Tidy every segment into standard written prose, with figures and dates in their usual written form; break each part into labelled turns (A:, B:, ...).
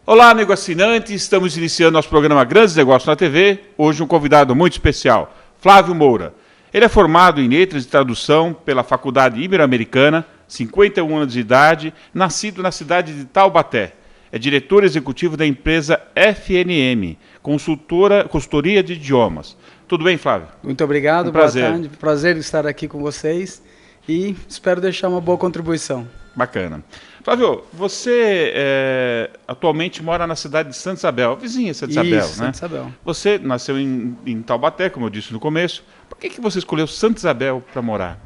A: Olá, amigo assinante, estamos iniciando nosso programa Grandes Negócios na TV. Hoje um convidado muito especial, Flávio Moura. Ele é formado em Letras e Tradução pela Faculdade Ibero-Americana, 51 anos de idade, nascido na cidade de Taubaté. É diretor executivo da empresa FNM, consultoria de idiomas. Tudo bem, Flávio?
B: Muito obrigado,
A: Boa
B: tarde. Prazer estar aqui com vocês e espero deixar uma boa contribuição.
A: Bacana. Flávio, você atualmente mora na cidade de Santa Isabel, vizinha de Santa Isabel, né?
B: Santa Isabel.
A: Você nasceu em Taubaté, como eu disse no começo. Por que você escolheu Santa Isabel para morar?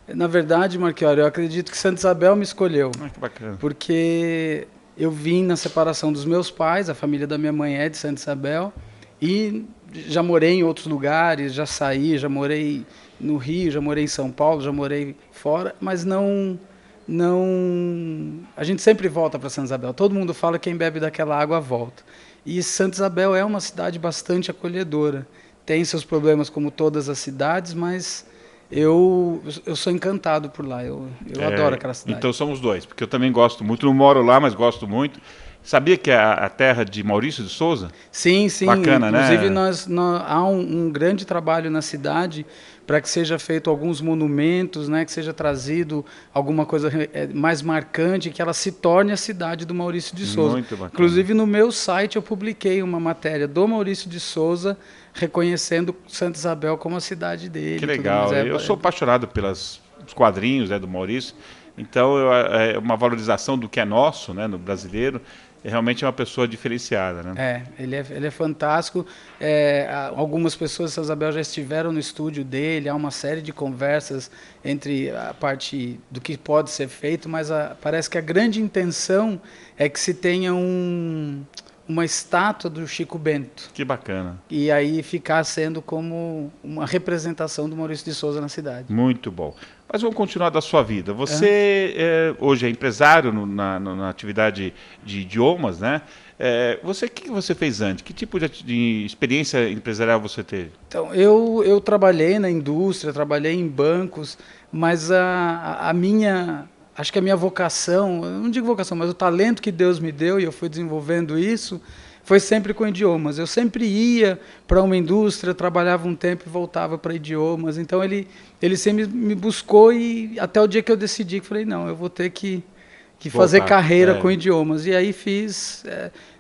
B: Na verdade, Marchiori, eu acredito que Santa Isabel me escolheu.
A: Que bacana.
B: Porque eu vim na separação dos meus pais, a família da minha mãe é de Santa Isabel, e já morei em outros lugares, já saí, já morei no Rio, já morei em São Paulo, já morei fora, mas não a gente sempre volta para Santa Isabel. Todo mundo fala que quem bebe daquela água volta. E Santa Isabel é uma cidade bastante acolhedora. Tem seus problemas como todas as cidades, mas eu sou encantado por lá. Eu adoro aquela cidade.
A: Então somos dois, porque eu também gosto muito. Não moro lá, mas gosto muito. Sabia que é a terra de Maurício de Souza?
B: Sim, sim.
A: Bacana,
B: inclusive,
A: né?
B: Há um grande trabalho na cidade para que seja feito alguns monumentos, né, que seja trazido alguma coisa mais marcante, que ela se torne a cidade do Maurício de Souza.
A: Muito bacana.
B: Inclusive, no meu site eu publiquei uma matéria do Maurício de Souza reconhecendo Santa Isabel como a cidade dele.
A: Que legal. Eu sou apaixonado pelos quadrinhos, do Maurício. Então, é uma valorização do que é nosso, né, no brasileiro. Realmente é uma pessoa diferenciada, né?
B: Ele é fantástico. Algumas pessoas de Santa Isabel já estiveram no estúdio dele, há uma série de conversas entre a parte do que pode ser feito, mas parece que a grande intenção é que se tenha uma estátua do Chico Bento.
A: Que bacana.
B: E aí ficar sendo como uma representação do Maurício de Souza na cidade.
A: Muito bom. Mas vamos continuar da sua vida. Você hoje é empresário na atividade de idiomas, né? O que você fez antes? Que tipo de experiência empresarial você teve?
B: Então, eu trabalhei na indústria, trabalhei em bancos, mas acho que a minha vocação, eu não digo vocação, mas o talento que Deus me deu e eu fui desenvolvendo isso, foi sempre com idiomas. Eu sempre ia para uma indústria, trabalhava um tempo e voltava para idiomas. Então ele sempre me buscou e até o dia que eu decidi, que falei, não, eu vou ter que fazer carreira com idiomas. E aí fiz,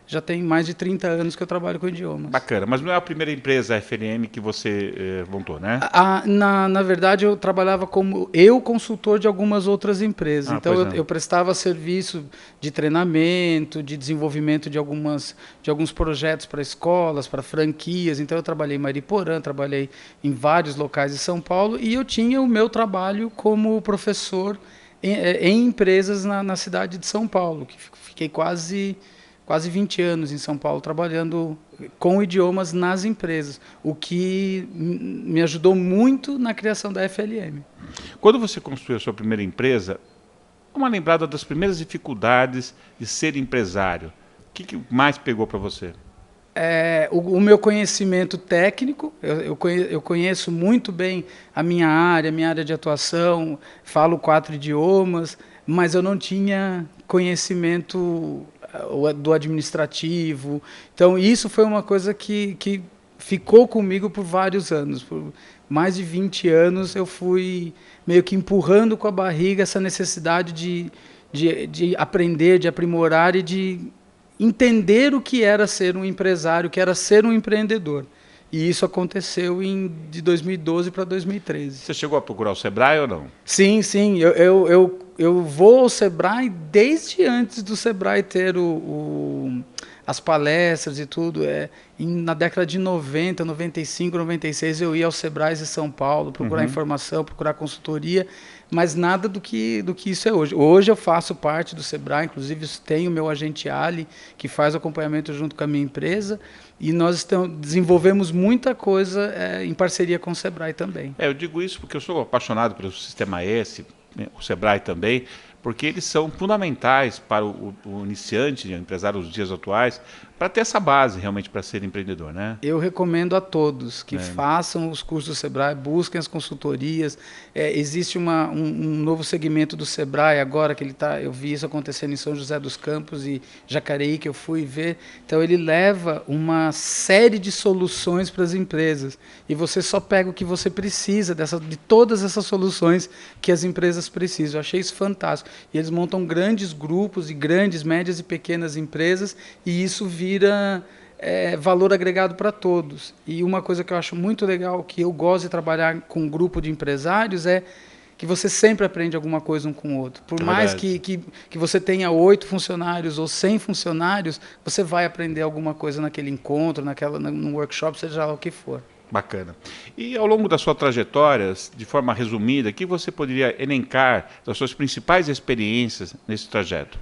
B: já tem mais de 30 anos que eu trabalho com idiomas.
A: Bacana, mas não é a primeira empresa, a FNM, que você montou, né?
B: Na verdade, eu trabalhava como consultor de algumas outras empresas. Então, eu prestava serviço de treinamento, de desenvolvimento de alguns projetos para escolas, para franquias. Então, eu trabalhei em Mariporã, trabalhei em vários locais de São Paulo e eu tinha o meu trabalho como professor em empresas na cidade de São Paulo, que fiquei quase 20 anos em São Paulo trabalhando com idiomas nas empresas, o que me ajudou muito na criação da FLM.
A: Quando você construiu a sua primeira empresa, uma lembrada das primeiras dificuldades de ser empresário. O que mais pegou para você?
B: O meu conhecimento técnico, eu conheço muito bem a minha área de atuação, falo 4 idiomas, mas eu não tinha conhecimento do administrativo. Então, isso foi uma coisa que ficou comigo por vários anos. Por mais de 20 anos, eu fui meio que empurrando com a barriga essa necessidade de aprender, de aprimorar e de entender o que era ser um empresário, o que era ser um empreendedor. E isso aconteceu de 2012 para 2013.
A: Você chegou a procurar o Sebrae ou não?
B: Sim. Eu vou ao Sebrae desde antes do Sebrae ter as palestras e tudo. Na década de 90, 95, 96, eu ia aos Sebrais de São Paulo procurar informação, procurar consultoria, mas nada do que isso é hoje. Hoje eu faço parte do Sebrae, inclusive tenho o meu agente Ali, que faz acompanhamento junto com a minha empresa, e nós desenvolvemos muita coisa em parceria com o Sebrae também.
A: Eu digo isso porque eu sou apaixonado pelo Sistema S, o Sebrae também, porque eles são fundamentais para o iniciante, o empresário dos dias atuais, para ter essa base realmente para ser empreendedor, né?
B: Eu recomendo a todos que façam os cursos do Sebrae, busquem as consultorias. Existe um novo segmento do Sebrae agora, que eu vi isso acontecendo em São José dos Campos e Jacareí, que eu fui ver. Então ele leva uma série de soluções para as empresas e você só pega o que você precisa de todas essas soluções que as empresas precisam. Eu achei isso fantástico. E eles montam grandes grupos e grandes, médias e pequenas empresas e isso vira valor agregado para todos. E uma coisa que eu acho muito legal, que eu gosto de trabalhar com um grupo de empresários, é que você sempre aprende alguma coisa um com o outro. Por mais que você tenha 8 funcionários ou 100 funcionários, você vai aprender alguma coisa naquele encontro, no workshop, seja lá o que for.
A: Bacana. E ao longo da sua trajetória, de forma resumida, o que você poderia elencar das suas principais experiências nesse trajeto?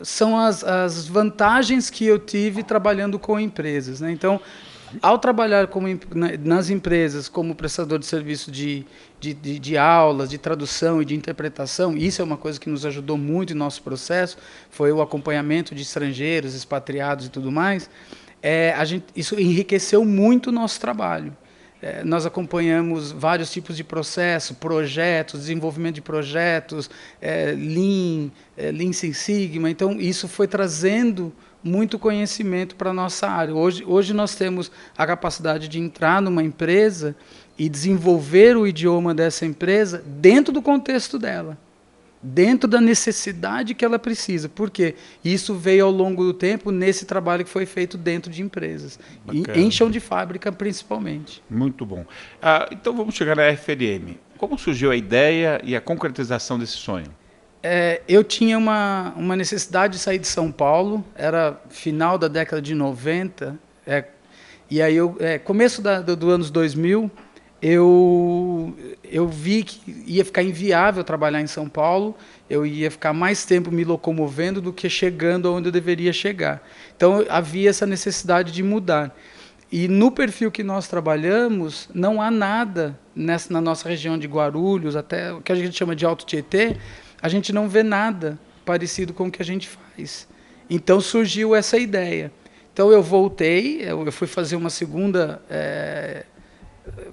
B: São as vantagens que eu tive trabalhando com empresas, né? Então, ao trabalhar nas empresas como prestador de serviço de aulas, de tradução e de interpretação, isso é uma coisa que nos ajudou muito em nosso processo, foi o acompanhamento de estrangeiros, expatriados e tudo mais. Isso enriqueceu muito o nosso trabalho. Nós acompanhamos vários tipos de processo, projetos, desenvolvimento de projetos, Lean Six Sigma. Então, isso foi trazendo muito conhecimento para a nossa área. Hoje nós temos a capacidade de entrar numa empresa e desenvolver o idioma dessa empresa dentro do contexto dela, dentro da necessidade que ela precisa. Por quê? Isso veio ao longo do tempo nesse trabalho que foi feito dentro de empresas. Em chão de fábrica, principalmente.
A: Muito bom. Então vamos chegar na FLM. Como surgiu a ideia e a concretização desse sonho?
B: Eu tinha uma necessidade de sair de São Paulo, era final da década de 90, e aí começo do anos 2000, eu vi que ia ficar inviável trabalhar em São Paulo, eu ia ficar mais tempo me locomovendo do que chegando onde eu deveria chegar. Então havia essa necessidade de mudar. E no perfil que nós trabalhamos, não há nada na nossa região de Guarulhos, até o que a gente chama de Alto Tietê, a gente não vê nada parecido com o que a gente faz. Então surgiu essa ideia. Então eu voltei, eu fui fazer uma segunda...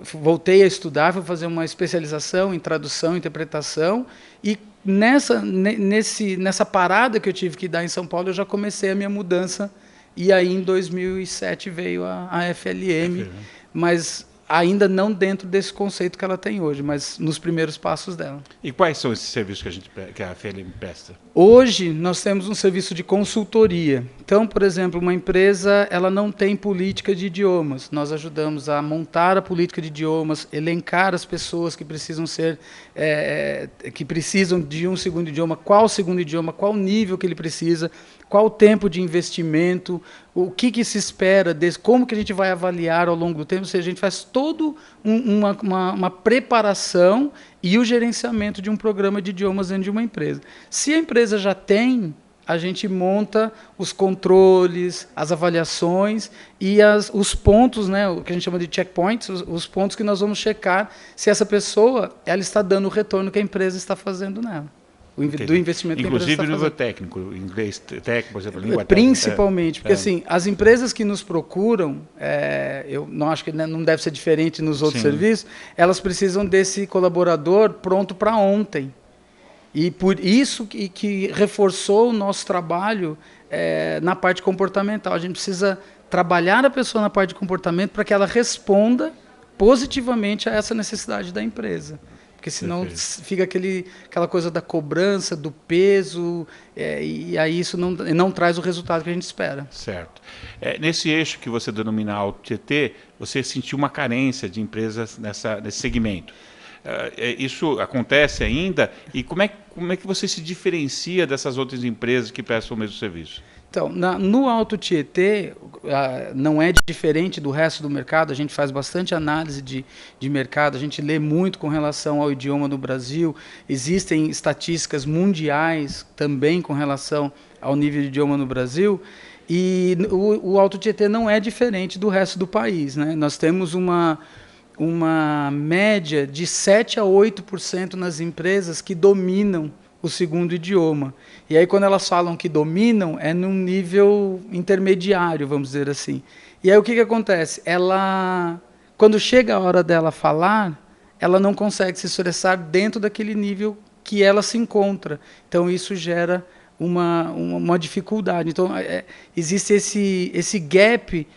B: voltei a estudar, fui fazer uma especialização em tradução e interpretação, e nessa parada que eu tive que dar em São Paulo, eu já comecei a minha mudança, e aí em 2007 veio a FLM, mas ainda não dentro desse conceito que ela tem hoje, mas nos primeiros passos dela.
A: E quais são esses serviços que a FLM presta?
B: Hoje nós temos um serviço de consultoria. Então, por exemplo, uma empresa ela não tem política de idiomas. Nós ajudamos a montar a política de idiomas, elencar as pessoas que precisam que precisam de um segundo idioma, qual segundo idioma, qual nível que ele precisa, qual o tempo de investimento, o que se espera, como que a gente vai avaliar ao longo do tempo. Ou seja, a gente faz toda uma preparação e o gerenciamento de um programa de idiomas dentro de uma empresa. Se a empresa já tem, a gente monta os controles, as avaliações e os pontos, né, o que a gente chama de checkpoints, os pontos que nós vamos checar se essa pessoa ela está dando o retorno que a empresa está fazendo nela. Do investimento que a empresa está fazendo.
A: Inclusive no nível técnico, inglês técnico, por exemplo, língua técnica.
B: Principalmente, porque assim, as empresas que nos procuram, eu não acho que não deve ser diferente nos outros serviços, elas precisam desse colaborador pronto para ontem. E por isso que reforçou o nosso trabalho na parte comportamental. A gente precisa trabalhar a pessoa na parte de comportamento para que ela responda positivamente a essa necessidade da empresa. Porque senão fica aquela coisa da cobrança, do peso, e aí isso não traz o resultado que a gente espera.
A: Certo. Nesse eixo que você denomina Alto Tietê, você sentiu uma carência de empresas nesse segmento. Isso acontece ainda? E como é que você se diferencia dessas outras empresas que prestam o mesmo serviço?
B: Então, no Alto Tietê, não é diferente do resto do mercado, a gente faz bastante análise de mercado, a gente lê muito com relação ao idioma no Brasil, existem estatísticas mundiais também com relação ao nível de idioma no Brasil, e o Alto Tietê não é diferente do resto do país, né? Nós temos uma média de 7 a 8% nas empresas que dominam o segundo idioma. E aí, quando elas falam que dominam, é num nível intermediário, vamos dizer assim. E aí, o que, que acontece? Ela, quando chega a hora dela falar, ela não consegue se expressar dentro daquele nível que ela se encontra. Então, isso gera uma dificuldade. Então, existe esse gap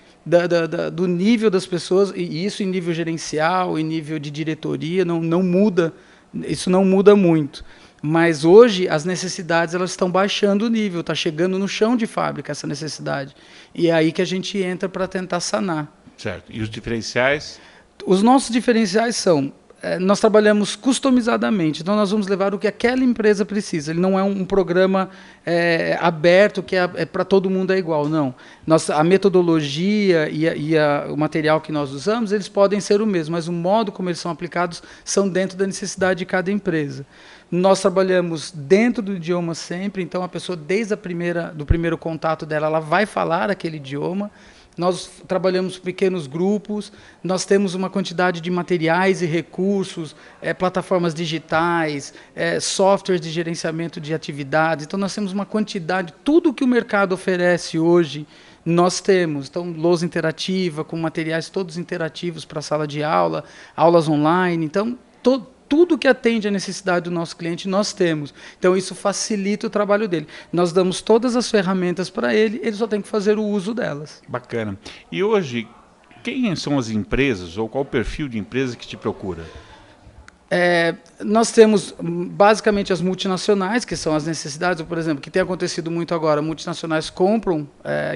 B: do nível das pessoas, e isso em nível gerencial, em nível de diretoria, não muda, isso não muda muito. Mas hoje as necessidades elas estão baixando o nível, está chegando no chão de fábrica essa necessidade. E é aí que a gente entra para tentar sanar.
A: Certo. E os diferenciais?
B: Os nossos diferenciais são, nós trabalhamos customizadamente, então nós vamos levar o que aquela empresa precisa. Ele não é um programa aberto que é para todo mundo é igual, não. A metodologia o material que nós usamos, eles podem ser o mesmo, mas o modo como eles são aplicados são dentro da necessidade de cada empresa. Nós trabalhamos dentro do idioma sempre, então a pessoa, desde do primeiro contato dela, ela vai falar aquele idioma. Nós trabalhamos pequenos grupos, nós temos uma quantidade de materiais e recursos, plataformas digitais, softwares de gerenciamento de atividades. Então, nós temos uma quantidade, tudo que o mercado oferece hoje, nós temos. Então, lousa interativa, com materiais todos interativos para a sala de aula, aulas online. Então, tudo que atende à necessidade do nosso cliente, nós temos. Então, isso facilita o trabalho dele. Nós damos todas as ferramentas para ele só tem que fazer o uso delas.
A: Bacana. E hoje, quem são as empresas, ou qual o perfil de empresa que te procura?
B: Nós temos, basicamente, as multinacionais, que são as necessidades, por exemplo, que tem acontecido muito agora, multinacionais compram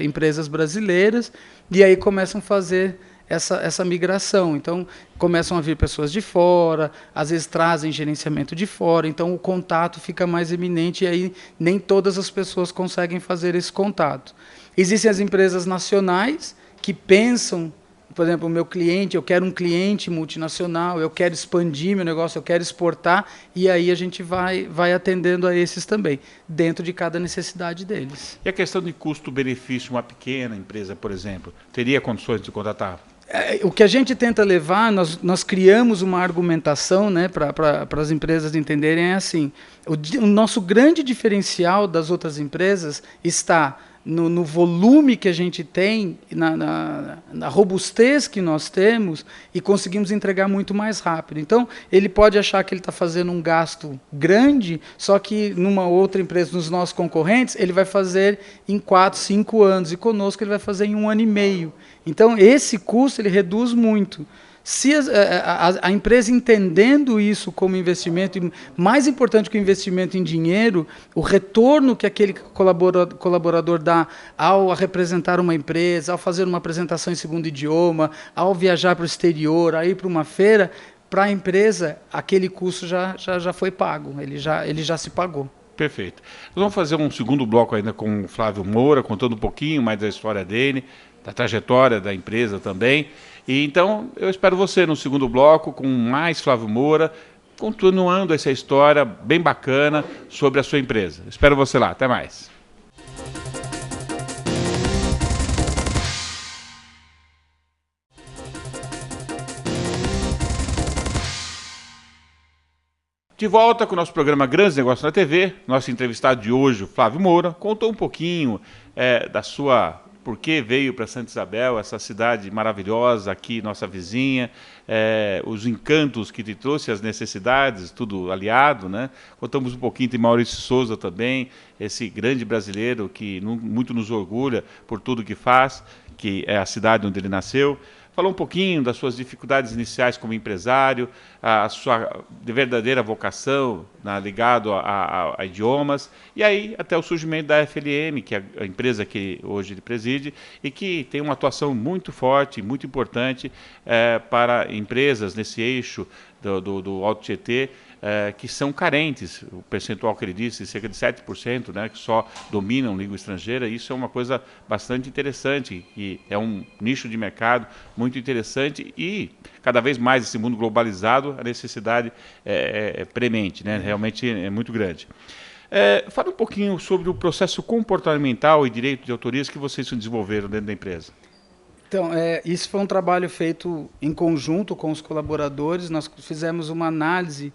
B: empresas brasileiras e aí começam a fazer essa migração. Então, começam a vir pessoas de fora, às vezes trazem gerenciamento de fora, então o contato fica mais eminente e aí nem todas as pessoas conseguem fazer esse contato. Existem as empresas nacionais que pensam, por exemplo, o meu cliente, eu quero um cliente multinacional, eu quero expandir meu negócio, eu quero exportar, e aí a gente vai atendendo a esses também, dentro de cada necessidade deles.
A: E a questão de custo-benefício, uma pequena empresa, por exemplo, teria condições de contratar?
B: O que a gente tenta levar, nós criamos uma argumentação, né, para as empresas entenderem, é assim, o nosso grande diferencial das outras empresas está no volume que a gente tem, na robustez que nós temos e conseguimos entregar muito mais rápido. Então, ele pode achar que ele está fazendo um gasto grande, só que numa outra empresa, nos nossos concorrentes, ele vai fazer em 4, 5 anos, e conosco ele vai fazer em 1 ano e meio. Então, esse custo ele reduz muito. Se a empresa entendendo isso como investimento, e mais importante que o investimento em dinheiro, o retorno que aquele colaborador dá ao representar uma empresa, ao fazer uma apresentação em segundo idioma, ao viajar para o exterior, a ir para uma feira, para a empresa, aquele custo já foi pago, ele já se pagou.
A: Perfeito. Nós vamos fazer um segundo bloco ainda com o Flávio Moura, contando um pouquinho mais da história dele, da trajetória da empresa também. E então eu espero você no segundo bloco com mais Flávio Moura, continuando essa história bem bacana sobre a sua empresa. Espero você lá. Até mais. De volta com o nosso programa Grandes Negócios na TV, nosso entrevistado de hoje, o Flávio Moura, contou um pouquinho da sua... por que veio para Santa Isabel, essa cidade maravilhosa aqui, nossa vizinha, os encantos que te trouxe, as necessidades, tudo aliado, né? Contamos um pouquinho de Maurício Souza também, esse grande brasileiro que muito nos orgulha por tudo que faz, que é a cidade onde ele nasceu. Falou um pouquinho das suas dificuldades iniciais como empresário, a sua verdadeira vocação ligado a idiomas, e aí até o surgimento da FLM, que é a empresa que hoje ele preside, e que tem uma atuação muito forte, muito importante para empresas nesse eixo do Alto Tietê, que são carentes, o percentual que ele disse, cerca de 7%, né, que só dominam língua estrangeira. Isso é uma coisa bastante interessante, e é um nicho de mercado muito interessante, e cada vez mais esse mundo globalizado, a necessidade é premente, né, realmente é muito grande. Fala um pouquinho sobre o processo comportamental e direito de autorias que vocês desenvolveram dentro da empresa.
B: Então, isso foi um trabalho feito em conjunto com os colaboradores. Nós fizemos uma análise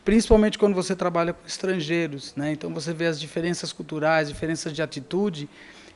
B: principalmente quando você trabalha com estrangeiros, né? Então você vê as diferenças culturais, diferenças de atitude.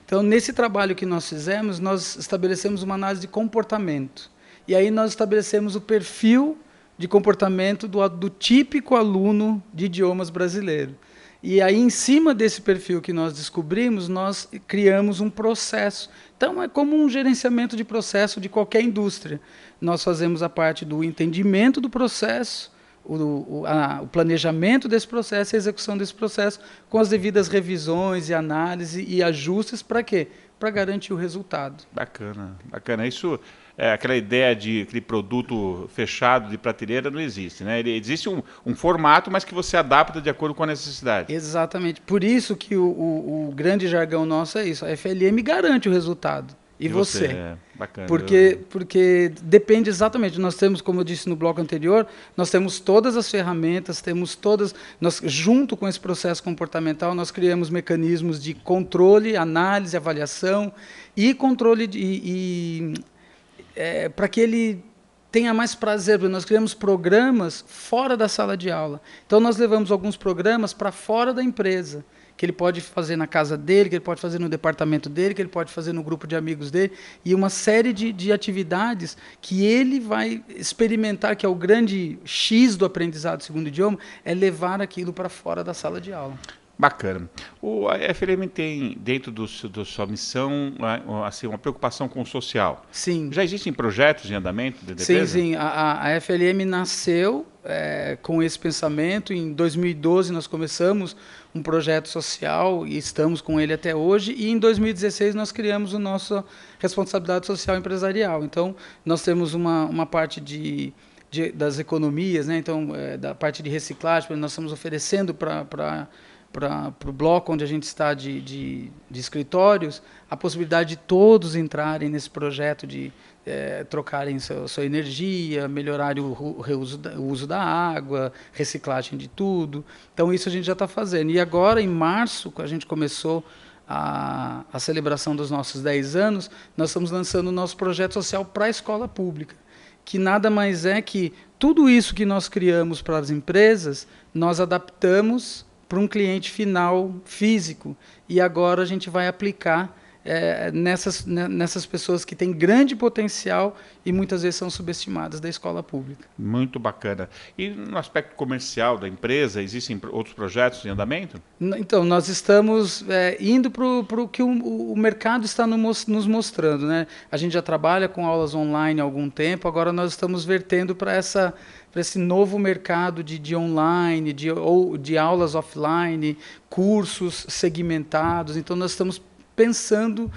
B: Então, nesse trabalho que nós fizemos, nós estabelecemos uma análise de comportamento. E aí nós estabelecemos o perfil de comportamento do típico aluno de idiomas brasileiro. E aí, em cima desse perfil que nós descobrimos, nós criamos um processo. Então, é como um gerenciamento de processo de qualquer indústria. Nós fazemos a parte do entendimento do processo, o planejamento desse processo e a execução desse processo, com as devidas revisões e análise e ajustes, para quê? Para garantir o resultado.
A: Bacana, bacana. Isso, aquela ideia de aquele produto fechado de prateleira não existe, né? Existe um formato, mas que você adapta de acordo com a necessidade.
B: Exatamente. Por isso que o grande jargão nosso é isso. A FLM garante o resultado. E você?
A: Bacana.
B: Porque depende exatamente. Nós temos, como eu disse no bloco anterior, nós temos todas as ferramentas, nós, junto com esse processo comportamental, nós criamos mecanismos de controle, análise, avaliação e controle para que ele tenha mais prazer. Nós criamos programas fora da sala de aula. Então, nós levamos alguns programas para fora da empresa, que ele pode fazer na casa dele, que ele pode fazer no departamento dele, que ele pode fazer no grupo de amigos dele, e uma série de atividades que ele vai experimentar, que é o grande X do aprendizado segundo idioma, é levar aquilo para fora da sala de aula.
A: Bacana. A FLM tem, dentro da sua missão, assim, uma preocupação com o social.
B: Sim.
A: Já existem projetos em andamento de defesa?
B: Sim. A FLM nasceu com esse pensamento. Em 2012 nós começamos um projeto social e estamos com ele até hoje. E em 2016 nós criamos a nossa responsabilidade social empresarial. Então, nós temos uma parte das economias, né? Então, da parte de reciclagem, nós estamos oferecendo para o bloco onde a gente está de escritórios, a possibilidade de todos entrarem nesse projeto de trocarem sua energia, melhorar o uso da água, reciclagem de tudo. Então, isso a gente já está fazendo. E agora, em março, a gente começou a celebração dos nossos 10 anos, nós estamos lançando o nosso projeto social para a escola pública, que nada mais é que tudo isso que nós criamos para as empresas, nós adaptamos para um cliente final físico, e agora a gente vai aplicar nessas pessoas que têm grande potencial e muitas vezes são subestimadas da escola pública.
A: Muito bacana. E no aspecto comercial da empresa, existem outros projetos em andamento?
B: Então, nós estamos indo para o que o mercado está nos mostrando, né? A gente já trabalha com aulas online há algum tempo, agora nós estamos vertendo para esse novo mercado de online, de aulas offline, cursos segmentados. Então, nós estamos pensando,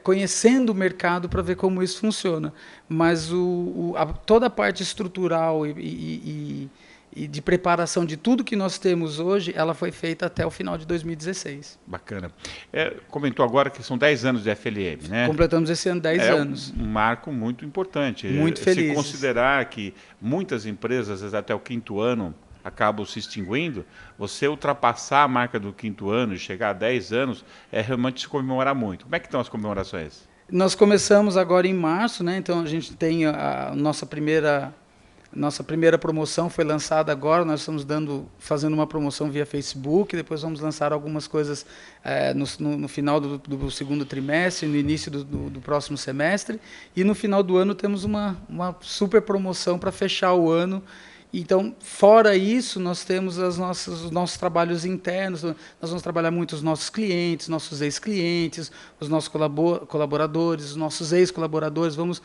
B: conhecendo o mercado para ver como isso funciona. Mas toda a parte estrutural e de preparação de tudo que nós temos hoje, ela foi feita até o final de 2016.
A: Bacana. Comentou agora que são 10 anos de FLM, né?
B: Completamos esse ano 10 anos.
A: Um marco muito importante.
B: Muito feliz.
A: Se considerar que muitas empresas, até o 5º ano, acabam se extinguindo, você ultrapassar a marca do 5º ano e chegar a 10 anos, é realmente se comemorar muito. Como é que estão as comemorações?
B: Nós começamos agora em março, né? Então a gente tem a nossa primeira promoção foi lançada agora. Nós estamos fazendo uma promoção via Facebook, depois vamos lançar algumas coisas no final do segundo trimestre, no início do próximo semestre, e no final do ano temos uma super promoção para fechar o ano. Então, fora isso, nós temos os nossos trabalhos internos. Nós vamos trabalhar muito os nossos clientes, nossos ex-clientes, os nossos colaboradores, os nossos ex-colaboradores. Vamos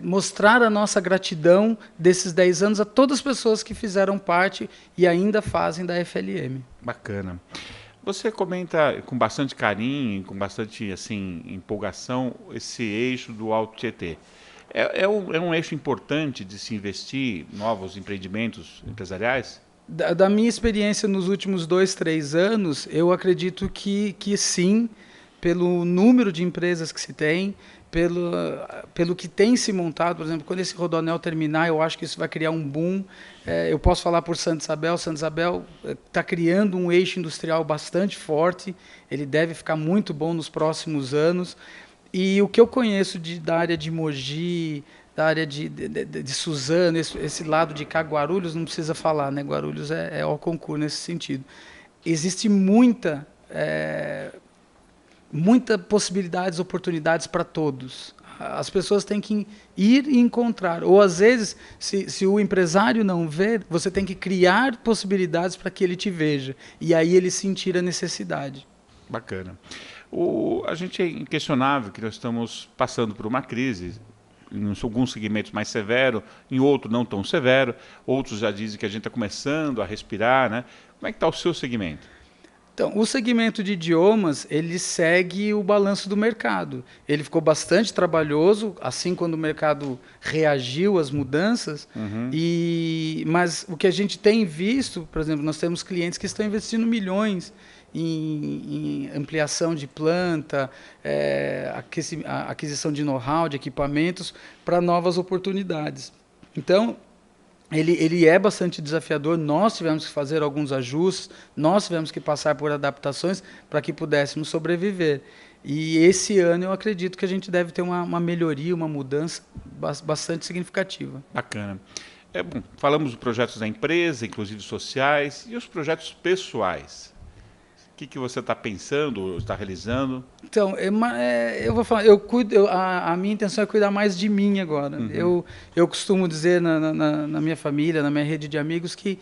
B: mostrar a nossa gratidão desses 10 anos a todas as pessoas que fizeram parte e ainda fazem da FLM.
A: Bacana. Você comenta com bastante carinho, com bastante empolgação, esse eixo do Alto Tietê. É um eixo importante de se investir em novos empreendimentos empresariais?
B: Da minha experiência nos últimos 2, 3 anos, eu acredito que sim, pelo número de empresas que se tem, pelo que tem se montado. Por exemplo, quando esse Rodoanel terminar, eu acho que isso vai criar um boom. Eu posso falar por Santa Isabel. Santa Isabel está criando um eixo industrial bastante forte, ele deve ficar muito bom nos próximos anos. E o que eu conheço da área de Mogi, da área de Suzano, esse lado de cá, Guarulhos, não precisa falar, né? Guarulhos é ao concurso nesse sentido. Existe muita possibilidades, oportunidades para todos. As pessoas têm que ir e encontrar. Ou, às vezes, se o empresário não vê, você tem que criar possibilidades para que ele te veja. E aí ele sentir a necessidade.
A: Bacana. A gente é inquestionável que nós estamos passando por uma crise, em alguns segmentos mais severo, em outros não tão severo, outros já dizem que a gente está começando a respirar, né? Como é que está o seu segmento?
B: Então, o segmento de idiomas, ele segue o balanço do mercado. Ele ficou bastante trabalhoso, assim quando o mercado reagiu às mudanças, mas o que a gente tem visto, por exemplo, nós temos clientes que estão investindo milhões em ampliação de planta, aquisição de know-how, de equipamentos, para novas oportunidades. Então, ele é bastante desafiador, nós tivemos que fazer alguns ajustes, nós tivemos que passar por adaptações para que pudéssemos sobreviver. E esse ano eu acredito que a gente deve ter uma melhoria, uma mudança bastante significativa.
A: Bacana. Bom, falamos dos projetos da empresa, inclusive sociais, e os projetos pessoais. O que você está pensando, está realizando?
B: Então, eu vou falar, a minha intenção é cuidar mais de mim agora. Eu costumo dizer na minha família, na minha rede de amigos, que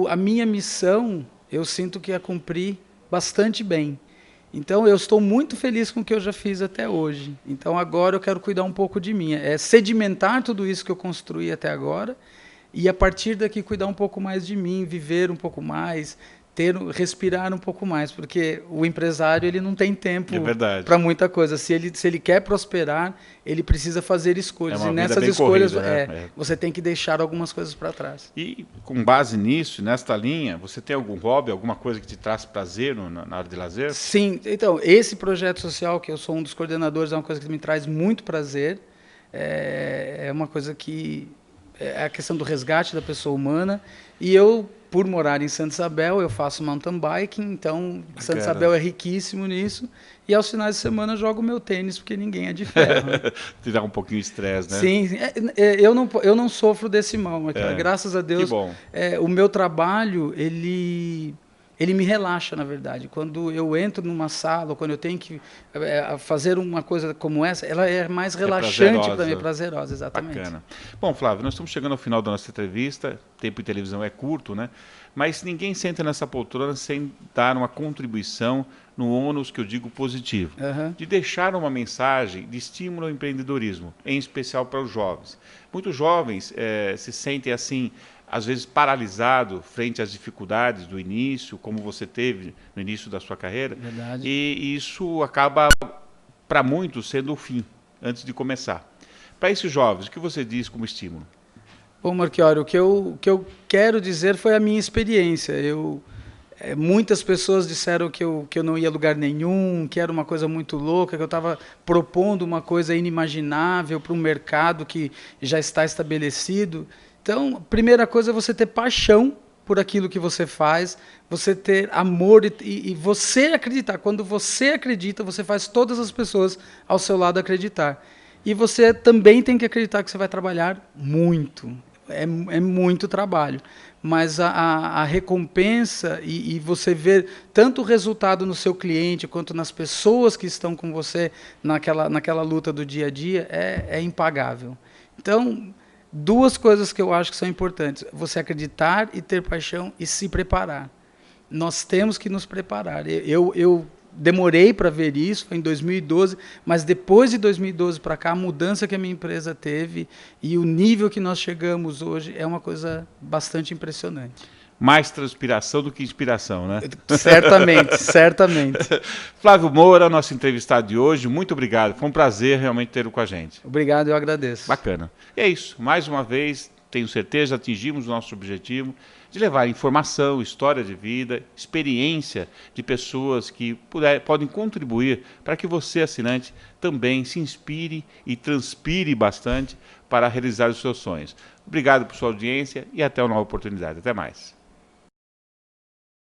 B: a minha missão, eu sinto que a cumpri bastante bem. Então, eu estou muito feliz com o que eu já fiz até hoje. Então, agora eu quero cuidar um pouco de mim. É sedimentar tudo isso que eu construí até agora e, a partir daqui, cuidar um pouco mais de mim, viver um pouco mais, respirar um pouco mais, porque o empresário ele não tem tempo para muita coisa. Se ele quer prosperar, ele precisa fazer escolhas. E nessas escolhas corrida, né? Você tem que deixar algumas coisas para trás.
A: E com base nisso, nesta linha, você tem algum hobby, alguma coisa que te traz prazer na área de lazer?
B: Sim. Então, esse projeto social, que eu sou um dos coordenadores, é uma coisa que me traz muito prazer. É uma coisa que é a questão do resgate da pessoa humana. E eu, por morar em Santa Isabel, eu faço mountain biking, então Santa Isabel é riquíssimo nisso. E aos finais de semana eu jogo meu tênis, porque ninguém é de ferro.
A: Tirar um pouquinho de estresse, né?
B: Sim, eu não sofro desse mal, mas, graças a Deus.
A: Que bom.
B: O meu trabalho, ele me relaxa, na verdade. Quando eu entro numa sala, ou quando eu tenho que fazer uma coisa como essa, ela é mais relaxante para mim, prazerosa, exatamente.
A: Bacana. Bom, Flávio, nós estamos chegando ao final da nossa entrevista, tempo em televisão é curto, né? Mas ninguém senta nessa poltrona sem dar uma contribuição no ônus que eu digo positivo, de deixar uma mensagem de estímulo ao empreendedorismo, em especial para os jovens. Muitos jovens se sentem assim, às vezes paralisado frente às dificuldades do início, como você teve no início da sua carreira.
B: Verdade.
A: E isso acaba, para muitos, sendo o fim, antes de começar. Para esses jovens, o que você diz como estímulo?
B: Bom, Marchiori, o que eu quero dizer foi a minha experiência. Muitas pessoas disseram que eu não ia a lugar nenhum, que era uma coisa muito louca, que eu estava propondo uma coisa inimaginável para um mercado que já está estabelecido. Então, a primeira coisa é você ter paixão por aquilo que você faz, você ter amor e você acreditar. Quando você acredita, você faz todas as pessoas ao seu lado acreditar. E você também tem que acreditar que você vai trabalhar muito. É muito trabalho. Mas a recompensa e você ver tanto o resultado no seu cliente quanto nas pessoas que estão com você naquela luta do dia a dia é impagável. Então, duas coisas que eu acho que são importantes: você acreditar e ter paixão e se preparar. Nós temos que nos preparar. Eu demorei para ver isso, foi em 2012, mas depois de 2012 para cá, a mudança que a minha empresa teve e o nível que nós chegamos hoje é uma coisa bastante impressionante.
A: Mais transpiração do que inspiração, né?
B: Certamente, certamente.
A: Flávio Moura, nosso entrevistado de hoje, muito obrigado. Foi um prazer realmente tê-lo com a gente.
B: Obrigado, eu agradeço.
A: Bacana. E é isso. Mais uma vez, tenho certeza, atingimos o nosso objetivo de levar informação, história de vida, experiência de pessoas que podem contribuir para que você, assinante, também se inspire e transpire bastante para realizar os seus sonhos. Obrigado por sua audiência e até uma nova oportunidade. Até mais.